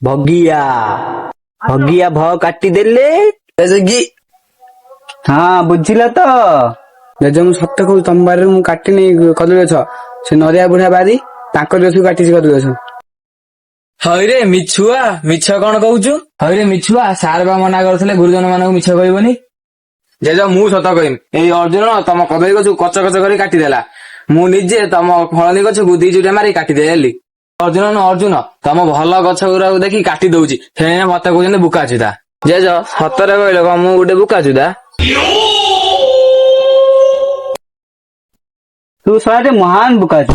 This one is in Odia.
ଭଗିଆ ଭଗିଆ ଭ କାଟିଦେଲେ କି ହଁ ବୁଝିଲ ତ। ଜେଜେ ମୁଁ ସତ କହୁଛି ତମ ବାରିରେ ମୁଁ କାଟିନି କଦଳୀ ଗଛ, ସେ ନରିଆ ବୁଢା ବାରି ତାଙ୍କ ଗଛକୁ କାଟିଛି କଦଳୀ ଗଛ। ହଇରେ ମିଛୁଆ, ମିଛ କଣ କହୁଛୁ? ହଇରେ ମିଛୁଆ, ସାର୍ ବା ମନା କରୁଥିଲେ ଗୁରୁଜନ ମାନଙ୍କୁ ମିଛ କହିବନି। ଜେଜ ମୁଁ ସତ କହିବି, ଏଇ ଅର୍ଜୁନ ତମ କଦଳୀ ଗଛକୁ କଚ କଚ କରି କାଟିଦେଲା। ମୁଁ ନିଜେ ତମ ଫଳନୀ ଗଛକୁ ଦି ଚୁଟିଆ ମାରି କାଟିଦେଲି। ଅର୍ଜୁନ ଅର୍ଜୁନ ତମ ଭଲ ଗଛ ଗୁରାକୁ ଦେଖି କାଟି ଦଉଛି, ସେଣେ ମତେ କହୁଛନ୍ତି ବୁକାଚୁଦା। ଜେଜ ସତରେ କହିଲ କଣ ମୁଁ ଗୋଟେ ବୁକାଚୁଦା? ତୁ ଶଳାଟେ ମହାନ ବୁକାଛୁ।